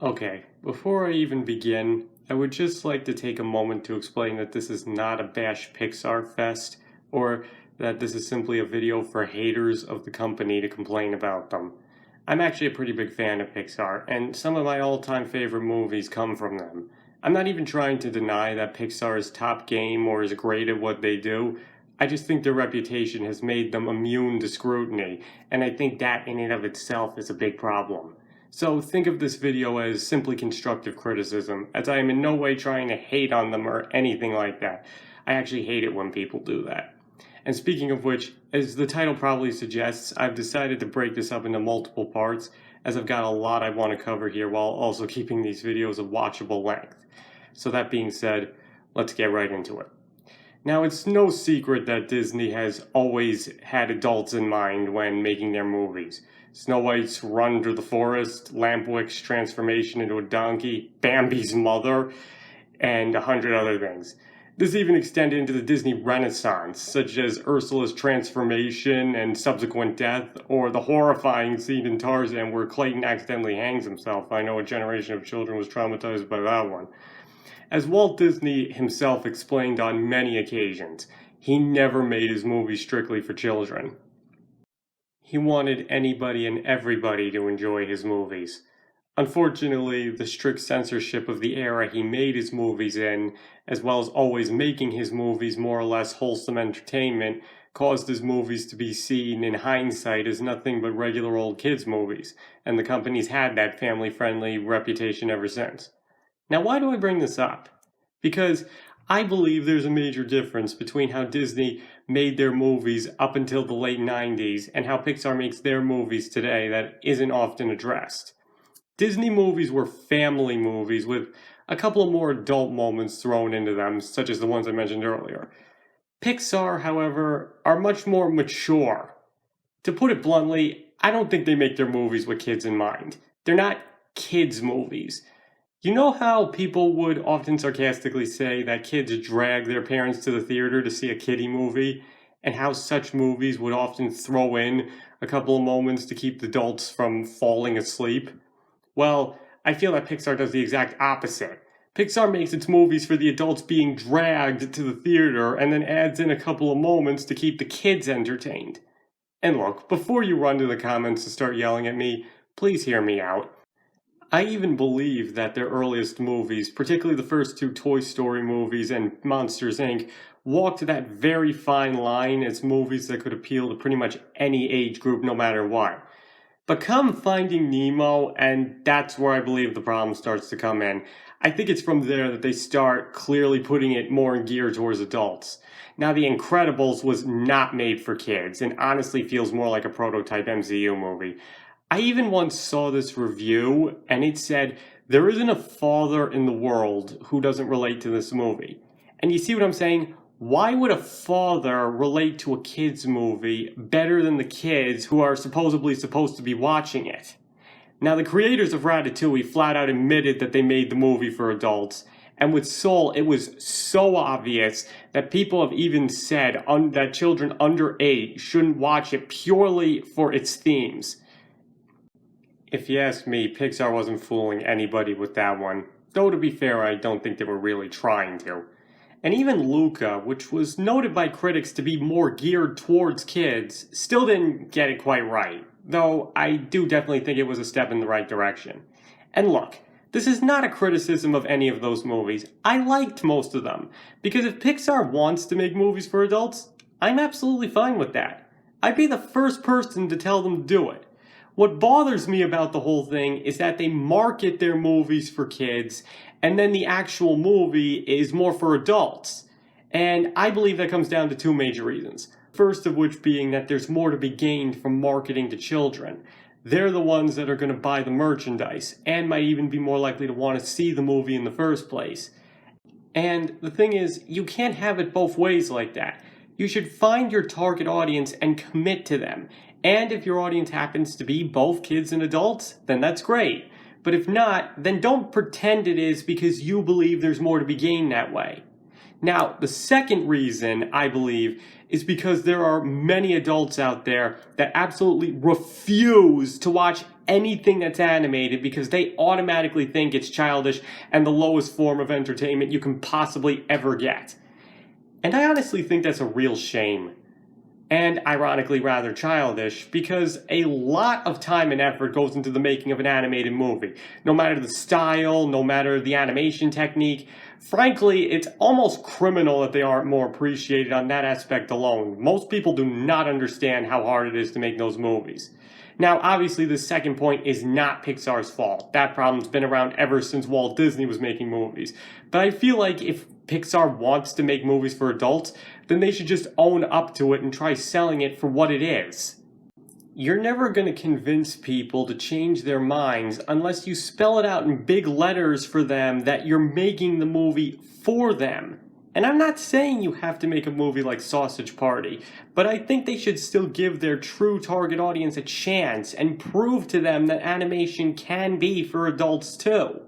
Okay, before I even begin, I would just like to take a moment to explain that this is not a bash Pixar fest, or that this is simply a video for haters of the company to complain about them. I'm actually a pretty big fan of Pixar, and some of my all-time favorite movies come from them. I'm not even trying to deny that Pixar is top game or is great at what they do. I just think their reputation has made them immune to scrutiny, and I think that in and of itself is a big problem. So think of this video as simply constructive criticism, as I am in no way trying to hate on them or anything like that. I actually hate it when people do that. And speaking of which, as the title probably suggests, I've decided to break this up into multiple parts, as I've got a lot I want to cover here while also keeping these videos of watchable length. So that being said, let's get right into it. Now, it's no secret that Disney has always had adults in mind when making their movies. Snow White's run through the forest, Lampwick's transformation into a donkey, Bambi's mother, and 100 other things. This even extended into the Disney Renaissance, such as Ursula's transformation and subsequent death, or the horrifying scene in Tarzan where Clayton accidentally hangs himself. I know a generation of children was traumatized by that one. As Walt Disney himself explained on many occasions, he never made his movies strictly for children. He wanted anybody and everybody to enjoy his movies. Unfortunately, the strict censorship of the era he made his movies in, as well as always making his movies more or less wholesome entertainment, caused his movies to be seen in hindsight as nothing but regular old kids' movies, and the company's had that family-friendly reputation ever since. Now, why do I bring this up? Because I believe there's a major difference between how Disney made their movies up until the late 90s and how Pixar makes their movies today that isn't often addressed. Disney movies were family movies with a couple of more adult moments thrown into them, such as the ones I mentioned earlier. Pixar, however, are much more mature. To put it bluntly, I don't think they make their movies with kids in mind. They're not kids' movies. You know how people would often sarcastically say that kids drag their parents to the theater to see a kiddie movie, and how such movies would often throw in a couple of moments to keep the adults from falling asleep? Well, I feel that Pixar does the exact opposite. Pixar makes its movies for the adults being dragged to the theater and then adds in a couple of moments to keep the kids entertained. And look, before you run to the comments to start yelling at me, please hear me out. I even believe that their earliest movies, particularly the first two Toy Story movies and Monsters, Inc., walked that very fine line as movies that could appeal to pretty much any age group no matter what. But come Finding Nemo, and that's where I believe the problem starts to come in. I think it's from there that they start clearly putting it more in gear towards adults. Now, The Incredibles was not made for kids, and honestly feels more like a prototype MCU movie. I even once saw this review, and it said, there isn't a father in the world who doesn't relate to this movie. And you see what I'm saying? Why would a father relate to a kid's movie better than the kids who are supposedly supposed to be watching it? Now, the creators of Ratatouille flat out admitted that they made the movie for adults, and with Soul, it was so obvious that people have even said that children under 8 shouldn't watch it purely for its themes. If you ask me, Pixar wasn't fooling anybody with that one, though to be fair, I don't think they were really trying to. And even Luca, which was noted by critics to be more geared towards kids, still didn't get it quite right, though I do definitely think it was a step in the right direction. And look, this is not a criticism of any of those movies. I liked most of them, because if Pixar wants to make movies for adults, I'm absolutely fine with that. I'd be the first person to tell them to do it. What bothers me about the whole thing is that they market their movies for kids, and then the actual movie is more for adults. And I believe that comes down to two major reasons. First of which being that there's more to be gained from marketing to children. They're the ones that are going to buy the merchandise, and might even be more likely to want to see the movie in the first place. And the thing is, you can't have it both ways like that. You should find your target audience and commit to them. And if your audience happens to be both kids and adults, then that's great. But if not, then don't pretend it is because you believe there's more to be gained that way. Now, the second reason, I believe, is because there are many adults out there that absolutely refuse to watch anything that's animated because they automatically think it's childish and the lowest form of entertainment you can possibly ever get. And I honestly think that's a real shame. And ironically rather childish, because a lot of time and effort goes into the making of an animated movie. No matter the style, no matter the animation technique. Frankly, it's almost criminal that they aren't more appreciated on that aspect alone. Most people do not understand how hard it is to make those movies. Now, obviously, the second point is not Pixar's fault. That problem's been around ever since Walt Disney was making movies. But I feel like if Pixar wants to make movies for adults, then they should just own up to it and try selling it for what it is. You're never going to convince people to change their minds unless you spell it out in big letters for them that you're making the movie for them. And I'm not saying you have to make a movie like Sausage Party, but I think they should still give their true target audience a chance and prove to them that animation can be for adults too.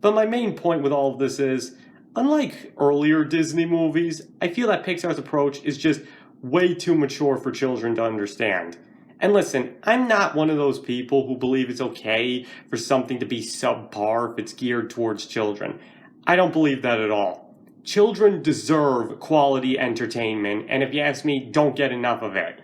But my main point with all of this is, unlike earlier Disney movies, I feel that Pixar's approach is just way too mature for children to understand. And listen, I'm not one of those people who believe it's okay for something to be subpar if it's geared towards children. I don't believe that at all. Children deserve quality entertainment, and if you ask me, don't get enough of it.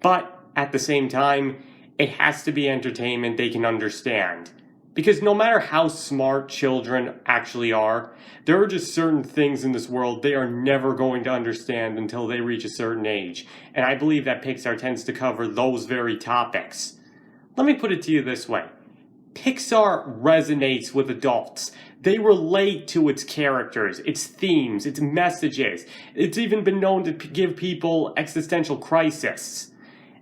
But at the same time, it has to be entertainment they can understand. Because no matter how smart children actually are, there are just certain things in this world they are never going to understand until they reach a certain age. And I believe that Pixar tends to cover those very topics. Let me put it to you this way. Pixar resonates with adults. They relate to its characters, its themes, its messages. It's even been known to give people existential crises.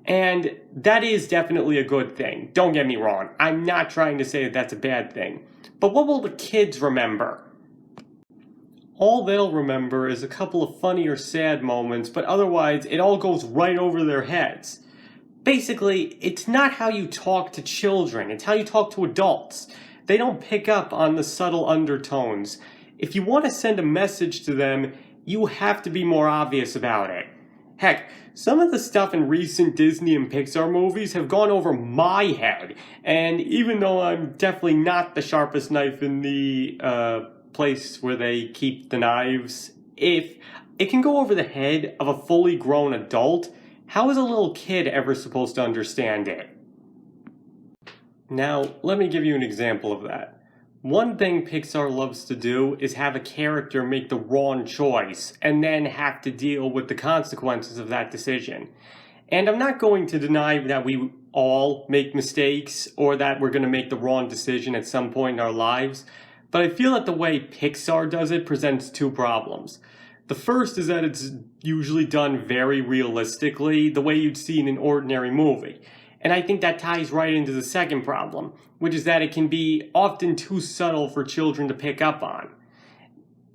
And that is definitely a good thing. Don't get me wrong. I'm not trying to say that that's a bad thing. But what will the kids remember? All they'll remember is a couple of funny or sad moments, but otherwise it all goes right over their heads. Basically, it's not how you talk to children, it's how you talk to adults. They don't pick up on the subtle undertones. If you want to send a message to them, you have to be more obvious about it. Heck, some of the stuff in recent Disney and Pixar movies have gone over my head, and even though I'm definitely not the sharpest knife in the place where they keep the knives, if it can go over the head of a fully grown adult, how is a little kid ever supposed to understand it? Now, let me give you an example of that. One thing Pixar loves to do is have a character make the wrong choice and then have to deal with the consequences of that decision. And I'm not going to deny that we all make mistakes or that we're going to make the wrong decision at some point in our lives, but I feel that the way Pixar does it presents two problems. The first is that it's usually done very realistically, the way you'd see in an ordinary movie. And I think that ties right into the second problem, which is that it can be often too subtle for children to pick up on.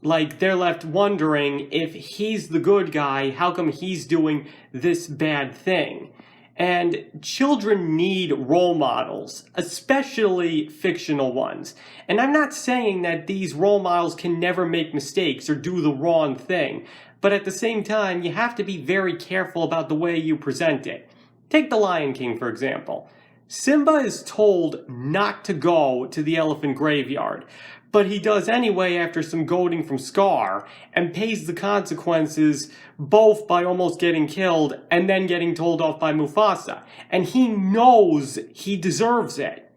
Like, they're left wondering, if he's the good guy, how come he's doing this bad thing? And children need role models, especially fictional ones. And I'm not saying that these role models can never make mistakes or do the wrong thing, but at the same time, you have to be very careful about the way you present it. Take The Lion King, for example. Simba is told not to go to the elephant graveyard, but he does anyway after some goading from Scar, and pays the consequences both by almost getting killed and then getting told off by Mufasa. And he knows he deserves it.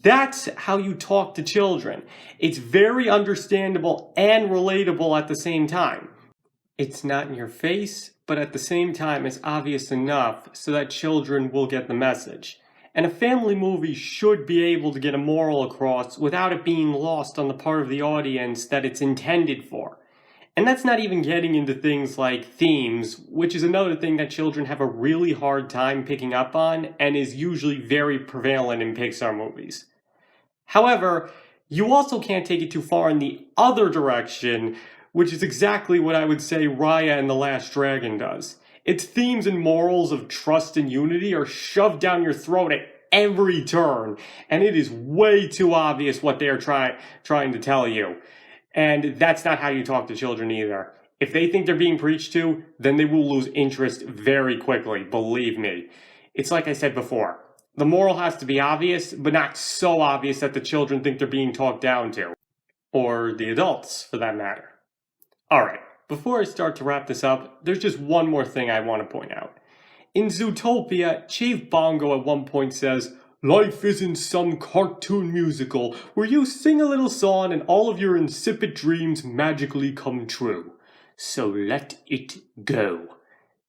That's how you talk to children. It's very understandable and relatable at the same time. It's not in your face, but at the same time it's obvious enough so that children will get the message. And a family movie should be able to get a moral across without it being lost on the part of the audience that it's intended for. And that's not even getting into things like themes, which is another thing that children have a really hard time picking up on and is usually very prevalent in Pixar movies. However, you also can't take it too far in the other direction, which is exactly what I would say Raya and the Last Dragon does. Its themes and morals of trust and unity are shoved down your throat at every turn, and it is way too obvious what they are trying to tell you. And that's not how you talk to children either. If they think they're being preached to, then they will lose interest very quickly, believe me. It's like I said before. The moral has to be obvious, but not so obvious that the children think they're being talked down to. Or the adults, for that matter. Alright, before I start to wrap this up, there's just one more thing I want to point out. In Zootopia, Chief Bongo at one point says, "Life isn't some cartoon musical where you sing a little song and all of your insipid dreams magically come true. So let it go."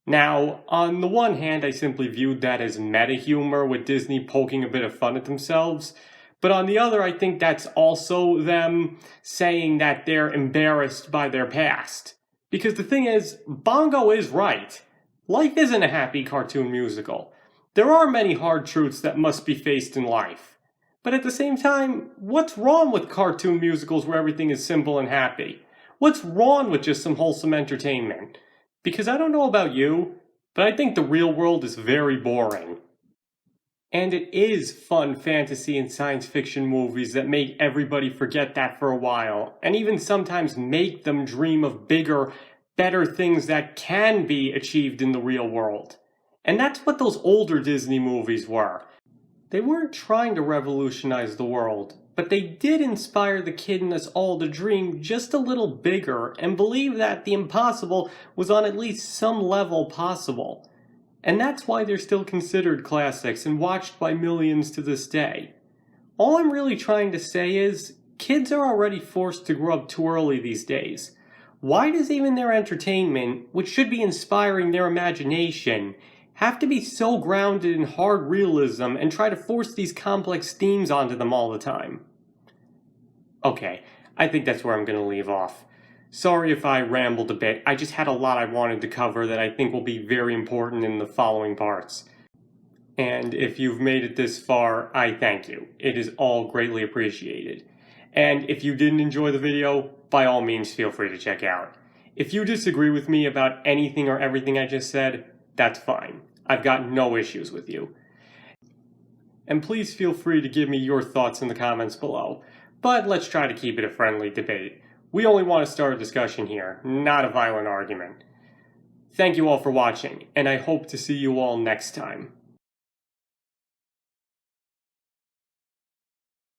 Now, on the one hand, I simply viewed that as meta-humor with Disney poking a bit of fun at themselves. But on the other, I think that's also them saying that they're embarrassed by their past. Because the thing is, Bongo is right. Life isn't a happy cartoon musical. There are many hard truths that must be faced in life. But at the same time, what's wrong with cartoon musicals where everything is simple and happy? What's wrong with just some wholesome entertainment? Because I don't know about you, but I think the real world is very boring. And it is fun fantasy and science fiction movies that make everybody forget that for a while, and even sometimes make them dream of bigger, better things that can be achieved in the real world. And that's what those older Disney movies were. They weren't trying to revolutionize the world, but they did inspire the kid in us all to dream just a little bigger and believe that the impossible was on at least some level possible. And that's why they're still considered classics and watched by millions to this day. All I'm really trying to say is, kids are already forced to grow up too early these days. Why does even their entertainment, which should be inspiring their imagination, have to be so grounded in hard realism and try to force these complex themes onto them all the time? Okay, I think that's where I'm going to leave off. Sorry if I rambled a bit, I just had a lot I wanted to cover that I think will be very important in the following parts. And if you've made it this far, I thank you. It is all greatly appreciated. And if you didn't enjoy the video, by all means feel free to check out. If you disagree with me about anything or everything I just said, that's fine. I've got no issues with you. And please feel free to give me your thoughts in the comments below. But let's try to keep it a friendly debate. We only want to start a discussion here, not a violent argument. Thank you all for watching, and I hope to see you all next time.